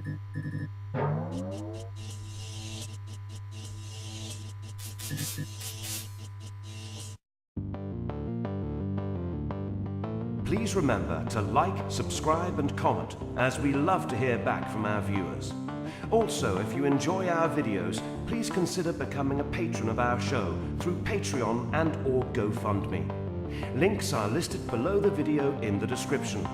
Please remember to like, subscribe and comment, as we love to hear back from our viewers. Also, if you enjoy our videos, please consider becoming a patron of our show through Patreon and or GoFundMe. Links are listed below the video in the description.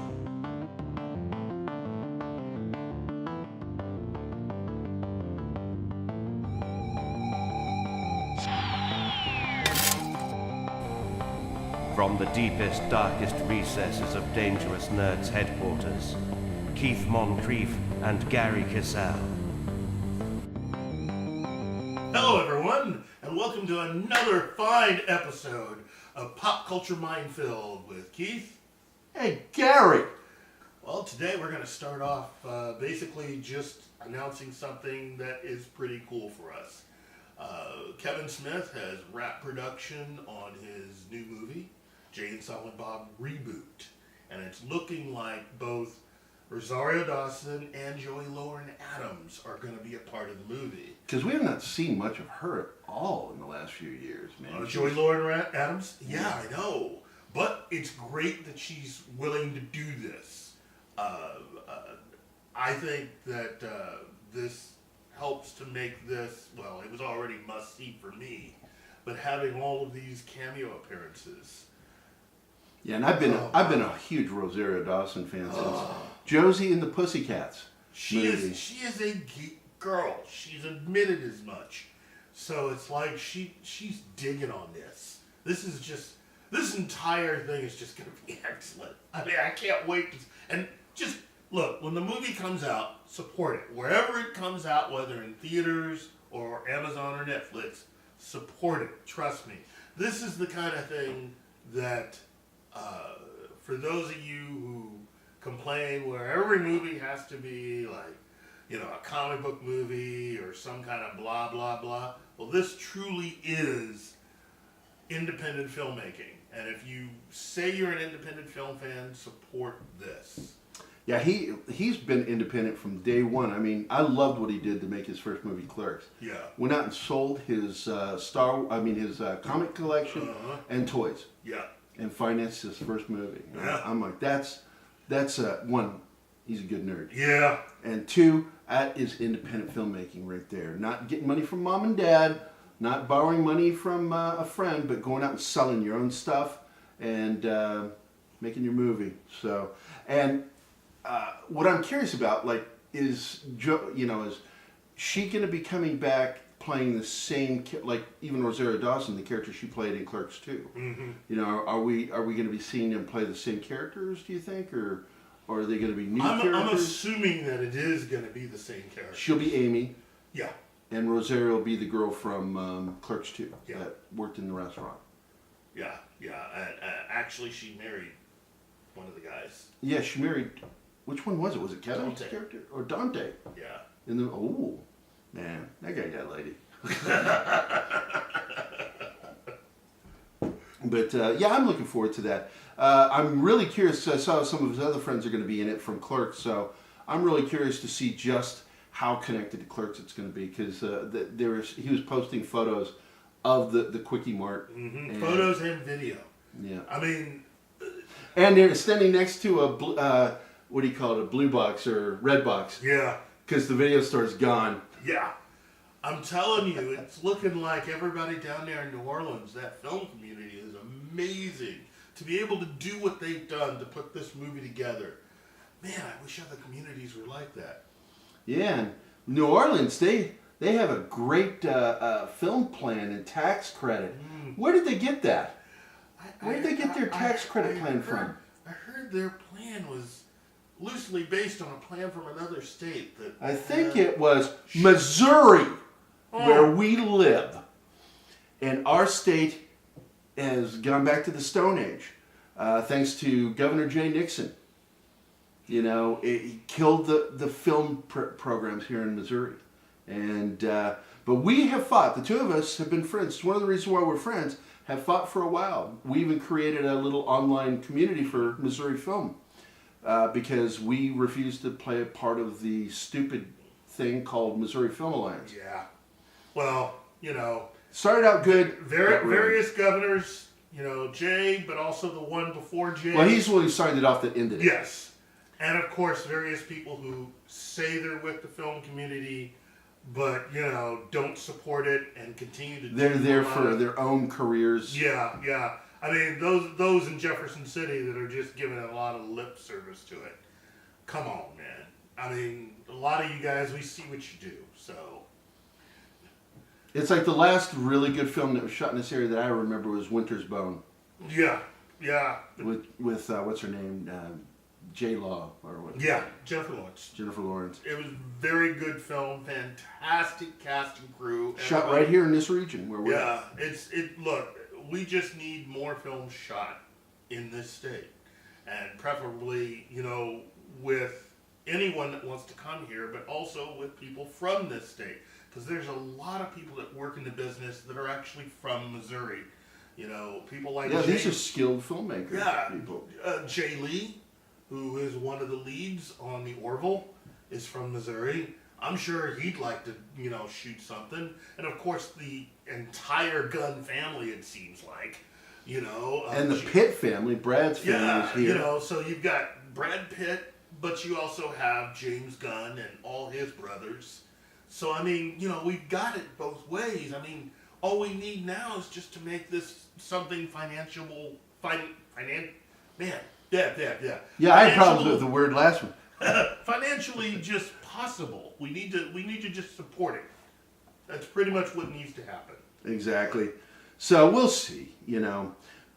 From the deepest, darkest recesses of Dangerous Nerds headquarters, Keith Moncrief and Gerry Kissell. Hello everyone, and welcome to another fine episode of Pop Culture Minefield with Keith. Hey, Gerry! Well, today we're going to start off basically just announcing something that is pretty cool for us. Kevin Smith has wrapped production on his new movie, Silent Bob Reboot, and it's looking like both Rosario Dawson and Joey Lauren Adams are going to be a part of the movie. Because we have not seen much of her at all in the last few years, man. Joey Lauren Adams? Yeah, I know. But it's great that she's willing to do this. I think that this helps to make this, well, it was already must-see for me, but having all of these cameo appearances. Yeah, and I've been a huge Rosario Dawson fan since Josie and the Pussycats. She is a geek girl. She's admitted as much. So it's like she's digging on this. This entire thing is just going to be excellent. I mean, I can't wait. And just look, when the movie comes out, support it. Wherever it comes out, whether in theaters or Amazon or Netflix, support it. Trust me. This is the kind of thing that, for those of you who complain where every movie has to be like, you know, a comic book movie or some kind of blah, blah, blah. Well, this truly is independent filmmaking. And if you say you're an independent film fan, support this. Yeah, he's been independent from day one. I mean, I loved what he did to make his first movie, Clerks. Yeah. Went out and sold his his comic collection and toys. Yeah. And financed his first movie. Yeah. I'm like, that's one, he's a good nerd. Yeah. And two, that is independent filmmaking right there. Not getting money from mom and dad, not borrowing money from a friend, but going out and selling your own stuff and making your movie. So, and what I'm curious about, like, is she going to be coming back playing the same, like even Rosario Dawson, the character she played in Clerks 2? Mm-hmm. You know, are we going to be seeing them play the same characters, do you think, or are they going to be new characters? I'm assuming that it is going to be the same character. She'll be Amy. Yeah. And Rosario will be the girl from Clerks 2 Yeah. that worked in the restaurant. Yeah, yeah. Actually, she married one of the guys. Yeah, she married. Which one was it? Was it Kevin's Dante. character or Dante? Yeah. Oh, man, that guy got a lady. But yeah, I'm looking forward to that. I'm really curious. I saw some of his other friends are going to be in it from Clerks, so I'm really curious to see just how connected to Clerks it's going to be, because he was posting photos of the Quickie Mart. Mm-hmm. Photos and video. Yeah. I mean, and they're standing next to a what do you call it, a blue box or red box? Yeah. Because the video store's gone. Yeah. I'm telling you, it's looking like everybody down there in New Orleans, that film community is amazing. To be able to do what they've done to put this movie together. Man, I wish other communities were like that. Yeah, and New Orleans, they have a great film plan and tax credit. Where did they get that? Where did they get their tax credit plan from? I heard their plan was loosely based on a plan from another state. That I think it was Missouri, where we live. And our state has gone back to the Stone Age, thanks to Governor Dixon. You know, it killed the film programs here in Missouri. And but we have fought. The two of us have been friends. It's one of the reasons why we're friends. Have fought for a while. We even created a little online community for Missouri film. because we refused to play a part of the stupid thing called Missouri Film Alliance. Yeah. Well, Started out good. various governors, Jay, but also the one before Jay. Well, he's the one who signed it off that ended it. Yes. And of course, various people who say they're with the film community, but, don't support it and continue to They're there for their own careers. Yeah, yeah. I mean, those in Jefferson City that are just giving a lot of lip service to it. Come on, man. I mean, a lot of you guys, we see what you do, so. It's like the last really good film that was shot in this area that I remember was Winter's Bone. Yeah, yeah. With what's her name? J Law or what? Yeah, Jennifer Lawrence. Jennifer Lawrence. It was a very good film, fantastic cast and crew. Shot right here in this region where we're at. Look, we just need more films shot in this state. And preferably, with anyone that wants to come here, but also with people from this state. Because there's a lot of people that work in the business that are actually from Missouri. People like these are skilled filmmakers. Yeah, people. Jay Lee, who is one of the leads on the Orville, is from Missouri. I'm sure he'd like to, shoot something. And of course, the entire Gunn family, it seems like, and the Pitt family, Brad's family is here. So you've got Brad Pitt, but you also have James Gunn and all his brothers. So, I mean, we've got it both ways. I mean, all we need now is just to make this something financiable. Man. Yeah. Yeah, I had problems with the word last one. Financially just possible. We need to just support it. That's pretty much what needs to happen. Exactly. So we'll see,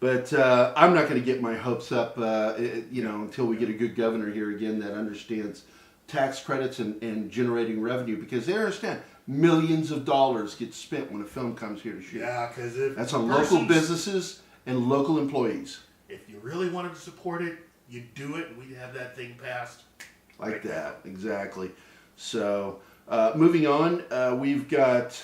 But I'm not going to get my hopes up, until we get a good governor here again that understands tax credits and generating revenue, because they understand millions of dollars get spent when a film comes here to shoot. Yeah, because that's on local businesses and local employees. If you really wanted to support it, you'd do it, and we'd have that thing passed. Like that, exactly. So, moving on, we've got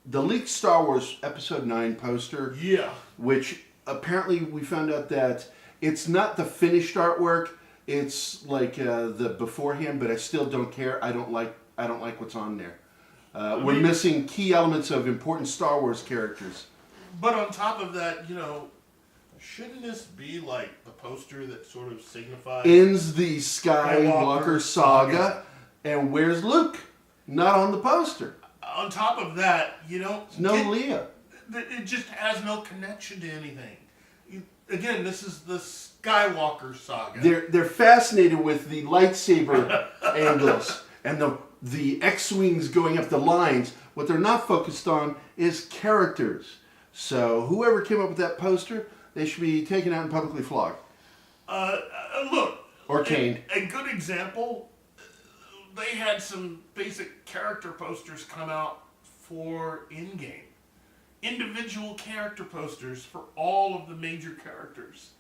the leaked Star Wars Episode 9 poster. Yeah. Which apparently we found out that it's not the finished artwork. It's like the beforehand, but I still don't care. I don't like what's on there. We're missing key elements of important Star Wars characters. But on top of that, shouldn't this be like the poster that sort of signifies ends the Skywalker saga? And where's Luke? Not on the poster. On top of that, no Leia. It just has no connection to anything. Again, this is the Skywalker saga. They're fascinated with the lightsaber angles and the X-wings going up the lines. What they're not focused on is characters. So whoever came up with that poster, they should be taken out and publicly flogged. Look. Or caned. A good example, they had some basic character posters come out for in-game. Individual character posters for all of the major characters.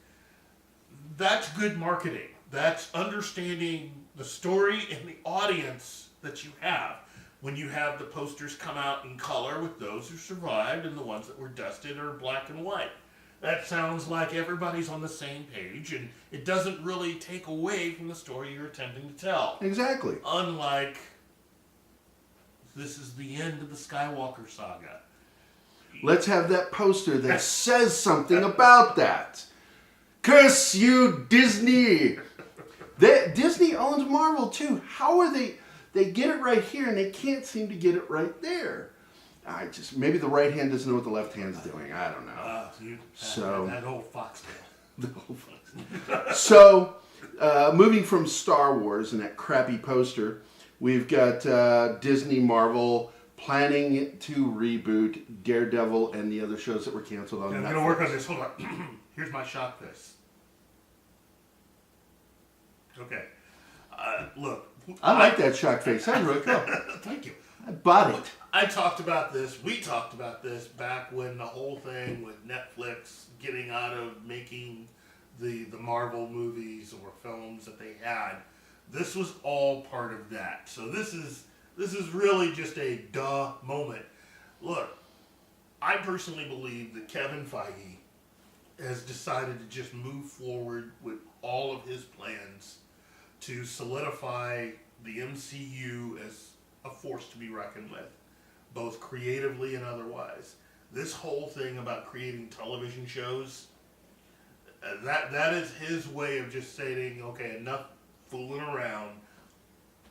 That's good marketing. That's understanding the story and the audience that you have. When you have the posters come out in color with those who survived and the ones that were dusted or black and white. That sounds like everybody's on the same page, and it doesn't really take away from the story you're attempting to tell. Exactly. Unlike, this is the end of the Skywalker saga. Let's have that poster that says something about that. Curse you, Disney! Disney owns Marvel too. How are they? They get it right here, and they can't seem to get it right there. Maybe the right hand doesn't know what the left hand's doing. I don't know. That old foxtail. The old foxtail. So, moving from Star Wars and that crappy poster, we've got Disney, Marvel planning to reboot Daredevil and the other shows that were canceled on Netflix. I'm going to work on this. Hold on. Here's my shot face. Okay. Look. I like that shock face. That was really cool. Thank you. I bought it. I talked about this. We talked about this back when the whole thing with Netflix getting out of making the Marvel movies or films that they had. This was all part of that. So this is really just a duh moment. Look, I personally believe that Kevin Feige has decided to just move forward with all of his plans to solidify the MCU as a force to be reckoned with, both creatively and otherwise. This whole thing about creating television shows, that is his way of just saying, okay, enough fooling around.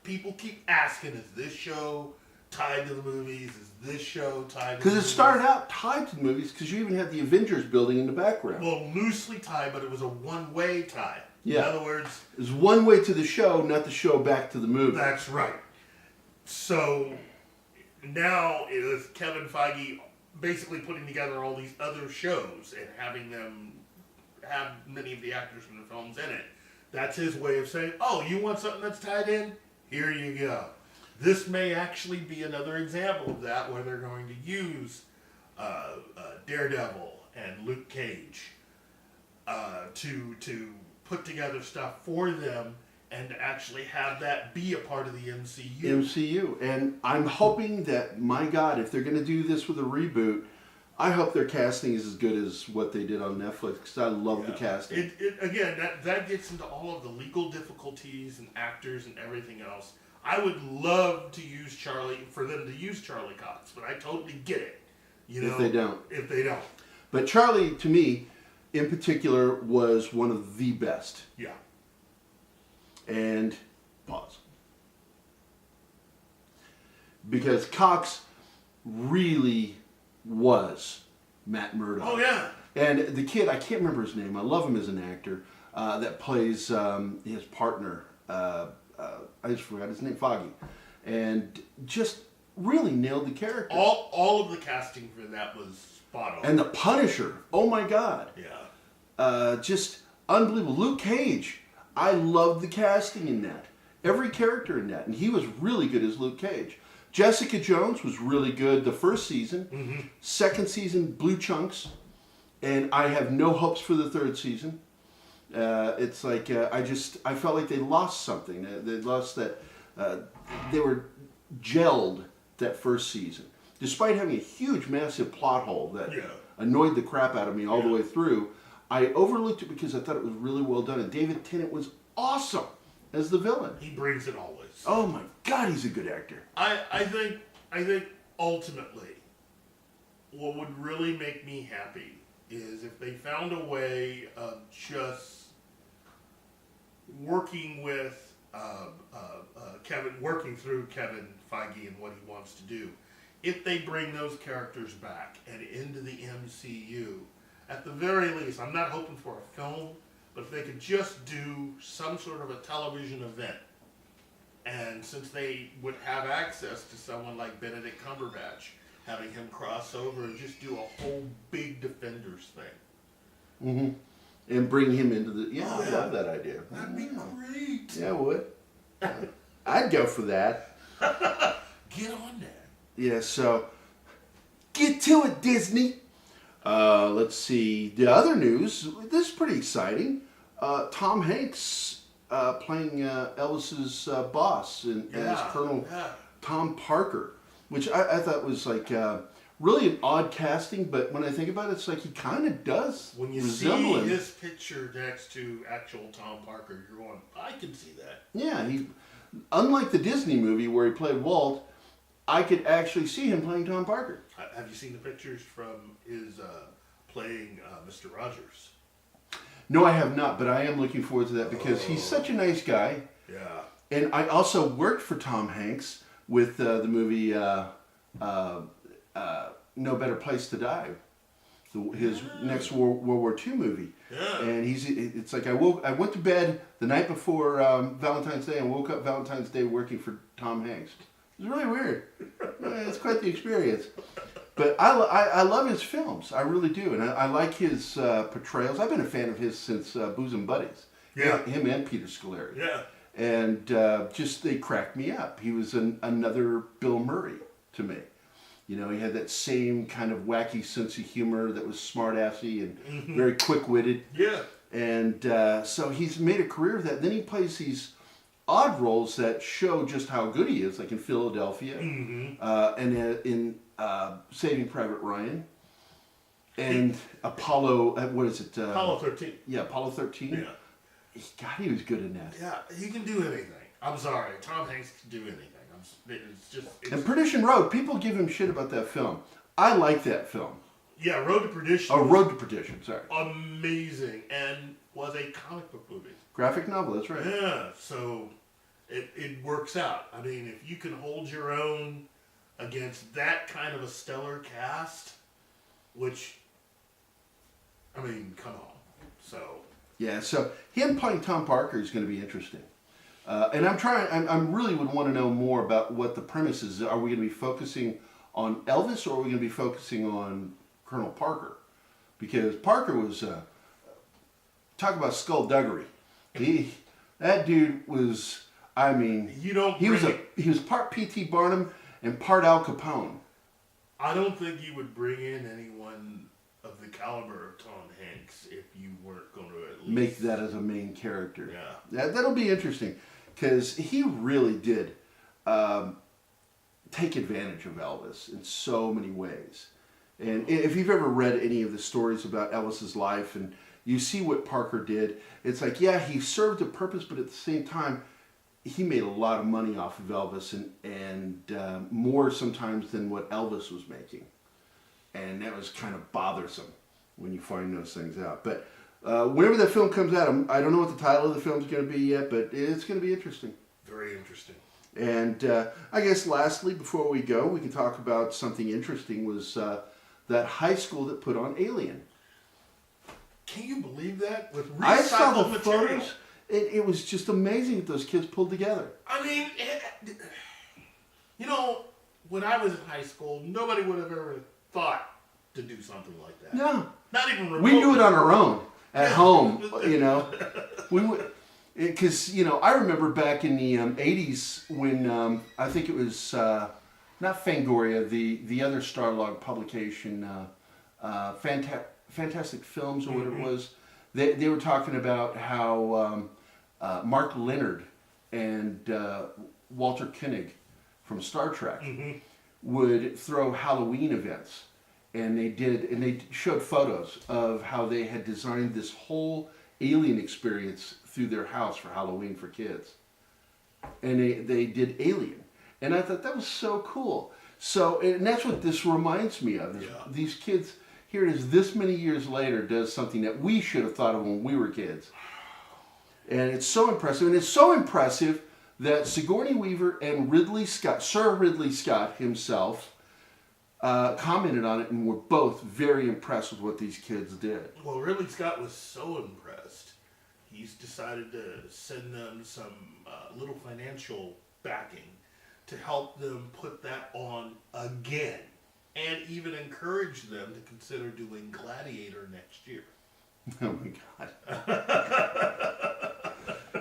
People keep asking, is this show tied to the movies? Is this show tied to the movies? Because it started out tied to the movies, because you even had the Avengers building in the background. Well, loosely tied, but it was a one-way tie. Yeah. In other words... It was one way to the show, not the show back to the movie. That's right. So, now is Kevin Feige basically putting together all these other shows and having them have many of the actors from the films in it. That's his way of saying, oh, you want something that's tied in? Here you go. This may actually be another example of that, where they're going to use Daredevil and Luke Cage to put together stuff for them and to actually have that be a part of the MCU. MCU. And I'm hoping that, my God, if they're going to do this with a reboot, I hope their casting is as good as what they did on Netflix, because I love the casting. Again, that gets into all of the legal difficulties and actors and everything else. I would love for them to use Charlie Cox, but I totally get it. If they don't. If they don't. But Charlie, to me, in particular, was one of the best. Yeah. And pause. Because Cox really was Matt Murdock. Oh, yeah. And the kid, I can't remember his name. I love him as an actor. That plays his partner. I just forgot his name, Foggy. And just really nailed the character. All of the casting for that was spot on. And the Punisher. Oh, my God. Yeah. Just unbelievable. Luke Cage. I loved the casting in that. Every character in that. And he was really good as Luke Cage. Jessica Jones was really good the first season. Mm-hmm. Second season, Blue Chunks. And I have no hopes for the third season. It's like, I felt like they lost something. They lost that, they were gelled that first season. Despite having a huge, massive plot hole that annoyed the crap out of me all the way through, I overlooked it because I thought it was really well done. And David Tennant was awesome as the villain. He brings it always. Oh my God, he's a good actor. I think ultimately, what would really make me happy is if they found a way of just working with working through Kevin Feige and what he wants to do. If they bring those characters back and into the MCU, at the very least, I'm not hoping for a film, but if they could just do some sort of a television event, and since they would have access to someone like Benedict Cumberbatch, having him cross over and just do a whole big Defenders thing. Mm-hmm. And bring him into the... I love that idea. That'd be great. Yeah, I would. I'd go for that. Get on that. Yeah, so... Get to it, Disney! Let's see. The other news, this is pretty exciting. Tom Hanks playing Elvis's boss as Colonel Tom Parker, which I thought was like really an odd casting, but when I think about it, it's like he kind of does when you resemble see him. his picture next to actual Tom Parker, you're going, I can see that. Yeah, he, unlike the Disney movie where he played Walt, I could actually see him playing Tom Parker. Have you seen the pictures from his playing Mr. Rogers? No, I have not, but I am looking forward to that because he's such a nice guy. Yeah. And I also worked for Tom Hanks with the movie No Better Place to Die, his next World War II movie. Yeah. And it's like I went to bed the night before Valentine's Day and woke up Valentine's Day working for Tom Hanks. It was really weird. It's quite the experience. But I love his films. I really do. And I like his portrayals. I've been a fan of his since Bosom Buddies. Yeah. Him and Peter Scolari. Yeah. And just they cracked me up. He was another Bill Murray to me. You know, he had that same kind of wacky sense of humor that was smart-assy and very quick-witted. Yeah. And so he's made a career of that. Then he plays these odd roles that show just how good he is, like in Philadelphia and in Saving Private Ryan and Apollo, what is it? Apollo 13. Yeah, Apollo 13. Yeah. God, he was good in that. Yeah, he can do anything. I'm sorry, Tom Hanks can do anything. And Perdition Road, people give him shit about that film. I like that film. Yeah, Road to Perdition. Oh, Road to Perdition, sorry. Amazing, and was a comic book movie. Graphic novel, that's right. Yeah, so it works out. I mean, if you can hold your own against that kind of a stellar cast, which, I mean, come on. So. Yeah, so him playing Tom Parker is going to be interesting. And I really would want to know more about what the premise is. Are we going to be focusing on Elvis, or are we going to be focusing on Colonel Parker? Because Parker was, talk about skullduggery. That dude was, I mean, he was part P.T. Barnum and part Al Capone. I don't think you would bring in anyone of the caliber of Tom Hanks if you weren't going to at least make that as a main character. Yeah, that'll be interesting because he really did take advantage of Elvis in so many ways. And if you've ever read any of the stories about Elvis's life and you see what Parker did, it's like, yeah, he served a purpose, but at the same time, he made a lot of money off of Elvis and more sometimes than what Elvis was making. And that was kind of bothersome when you find those things out. But whenever that film comes out, I don't know what the title of the film is going to be yet, but it's going to be interesting. Very interesting. And I guess lastly, before we go, we can talk about something interesting was that high school that put on Alien. Can you believe that? With recycled I saw the material? photos. It was just amazing that those kids pulled together. I mean, when I was in high school, nobody would have ever thought to do something like that. No. Not even remotely. We do it on our own at home, We would, because I remember back in the '80s when I think it was not Fangoria, the other Starlog publication, Fantastic Films or whatever it was. They were talking about how Mark Leonard and Walter Koenig from Star Trek would throw Halloween events. And they showed photos of how they had designed this whole Alien experience through their house for Halloween for kids. And they did Alien. And I thought that was so cool. So, and that's what this reminds me of. These kids, here it is this many years later, does something that we should have thought of when we were kids. And it's so impressive. And it's so impressive that Sigourney Weaver and Sir Ridley Scott himself, commented on it and were both very impressed with what these kids did. Well, Ridley Scott was so impressed, he's decided to send them some little financial backing to help them put that on again, and even encourage them to consider doing Gladiator next year. Oh my God.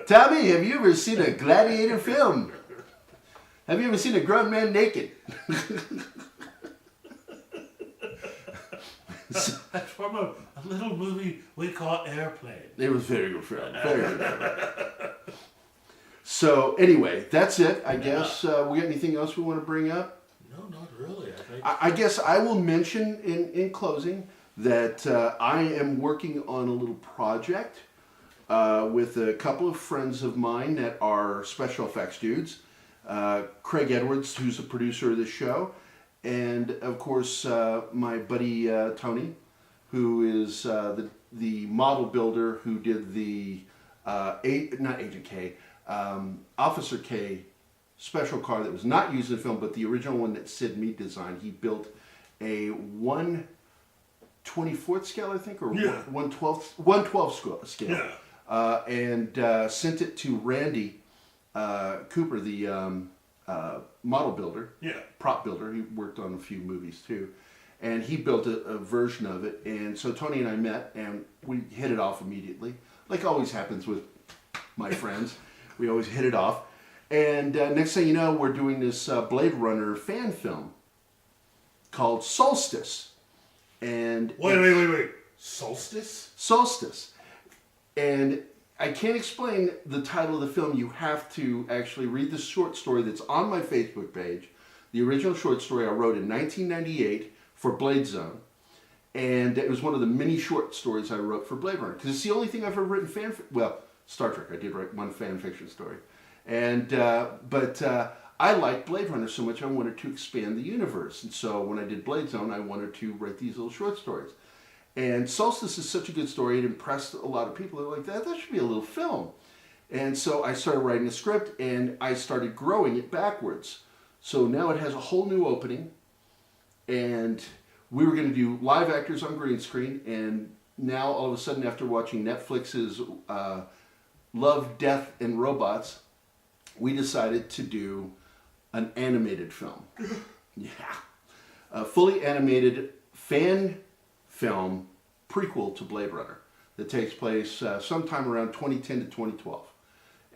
Tommy, have you ever seen a Gladiator film? Have you ever seen a grown man naked? That's from a little movie we call Airplane. It was very good film. Very good film. So anyway, that's it. I guess we got anything else we want to bring up? No, not really. I guess I will mention in closing that I am working on a little project with a couple of friends of mine that are special effects dudes. Craig Edwards, who's a producer of this show, and of course my buddy Tony, who is the model builder who did the not Agent K, Officer K special car that was not used in the film, but the original one that Sid Mead designed. He built a 1/24th scale, I think, or 1/12 scale, and sent it to Randy Cooper, the model builder, prop builder. He worked on a few movies too, and he built a version of it. And so Tony and I met, and we hit it off immediately, like always happens with my friends. We always hit it off. And next thing you know, we're doing this Blade Runner fan film called Solstice. And wait. Solstice? Solstice. And I can't explain the title of the film. You have to actually read the short story that's on my Facebook page. The original short story I wrote in 1998 for Blade Zone. And it was one of the many short stories I wrote for Blade Runner. Because it's the only thing I've ever written Star Trek. I did write one fan fiction story. And I liked Blade Runner so much I wanted to expand the universe. And so when I did Blade Zone, I wanted to write these little short stories. And Solstice is such a good story. It impressed a lot of people. They were like, that should be a little film. And so I started writing a script, and I started growing it backwards. So now it has a whole new opening. And we were going to do live actors on green screen. And now, all of a sudden, after watching Netflix's Love, Death, and Robots, we decided to do an animated film. Yeah. A fully animated fan film prequel to Blade Runner that takes place sometime around 2010 to 2012.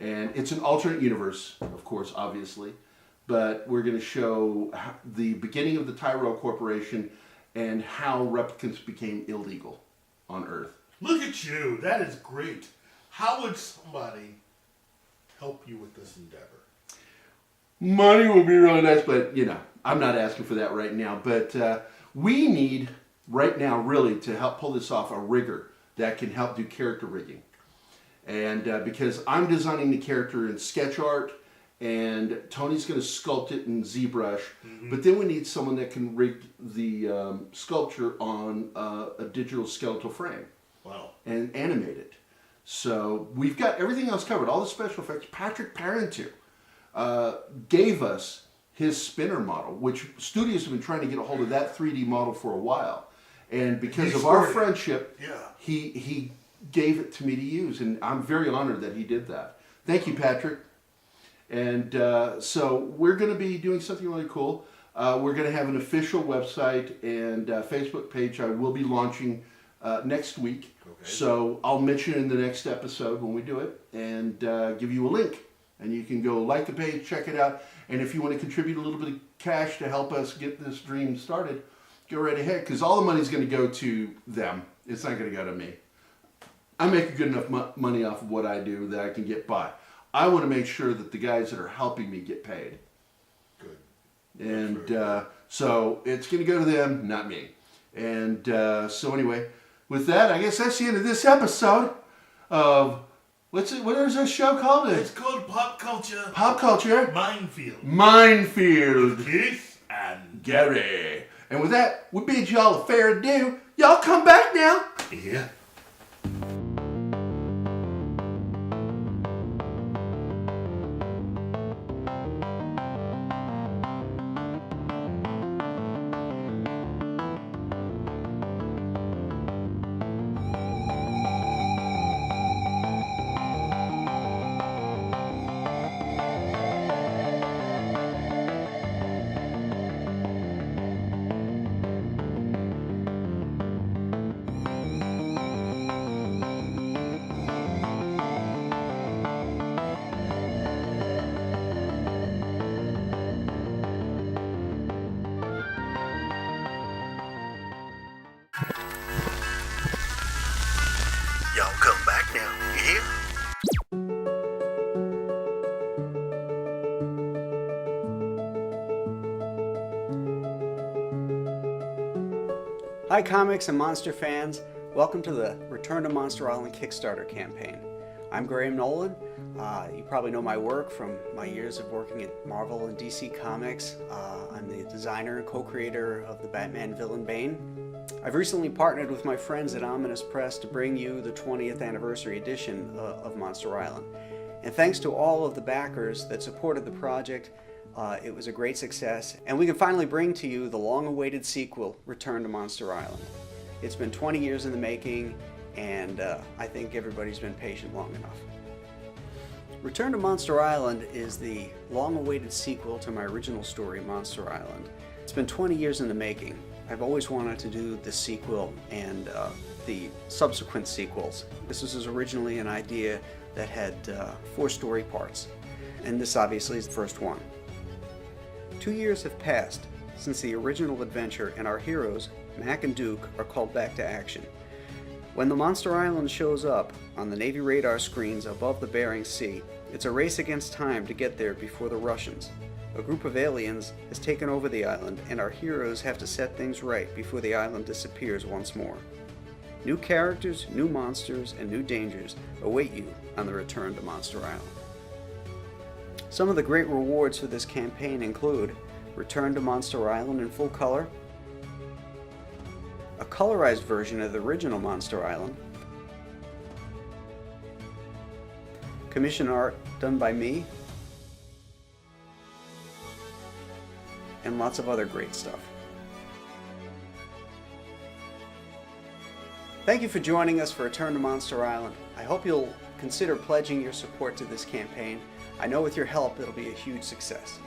And it's an alternate universe, of course, obviously. But we're going to show the beginning of the Tyrell Corporation and how replicants became illegal on Earth. Look at you. That is great. How would somebody help you with this endeavor? Money would be really nice, but, you know, I'm not asking for that right now. But we need, right now, really, to help pull this off, a rigger that can help do character rigging. And because I'm designing the character in sketch art, and Tony's going to sculpt it in ZBrush, but then we need someone that can rig the sculpture on a digital skeletal frame. Wow. And animate it. So we've got everything else covered, all the special effects. Patrick Parenteau gave us his spinner model, which studios have been trying to get a hold of that 3D model for a while. And because of our friendship, he gave it to me to use, and I'm very honored that he did that. Thank you, Patrick. And so we're going to be doing something really cool. We're going to have an official website and Facebook page I will be launching next week. Okay. So I'll mention it in the next episode when we do it, and give you a link. And you can go like the page, check it out. And if you want to contribute a little bit of cash to help us get this dream started, go right ahead, because all the money's going to go to them. It's not going to go to me. I make a good enough money off of what I do that I can get by. I want to make sure that the guys that are helping me get paid. Good. And so it's going to go to them, not me. And so anyway, with that, I guess that's the end of this episode of, what is this show called? It's called Pop Culture. Pop Culture. Minefield. Minefield. With Keith and Gerry. And with that, we bid y'all a fair adieu. Y'all come back now. Yeah. Y'all come back now, you hear? Hi comics and monster fans, welcome to the Return to Monster Island Kickstarter campaign. I'm Graham Nolan. You probably know my work from my years of working at Marvel and DC Comics. I'm the designer and co-creator of the Batman villain Bane. I've recently partnered with my friends at Ominous Press to bring you the 20th anniversary edition of Monster Island. And thanks to all of the backers that supported the project, it was a great success, and we can finally bring to you the long-awaited sequel, Return to Monster Island. It's been 20 years in the making, and I think everybody's been patient long enough. Return to Monster Island is the long-awaited sequel to my original story, Monster Island. It's been 20 years in the making. I've always wanted to do the sequel and the subsequent sequels. This was originally an idea that had 4 story parts, and this obviously is the first one. 2 years have passed since the original adventure, and our heroes, Mac and Duke, are called back to action. When the Monster Island shows up on the Navy radar screens above the Bering Sea, it's a race against time to get there before the Russians. A group of aliens has taken over the island, and our heroes have to set things right before the island disappears once more. New characters, new monsters, and new dangers await you on the return to Monster Island. Some of the great rewards for this campaign include Return to Monster Island in full color, a colorized version of the original Monster Island, commission art done by me, and lots of other great stuff. Thank you for joining us for Return to Monster Island. I hope you'll consider pledging your support to this campaign. I know with your help it'll be a huge success.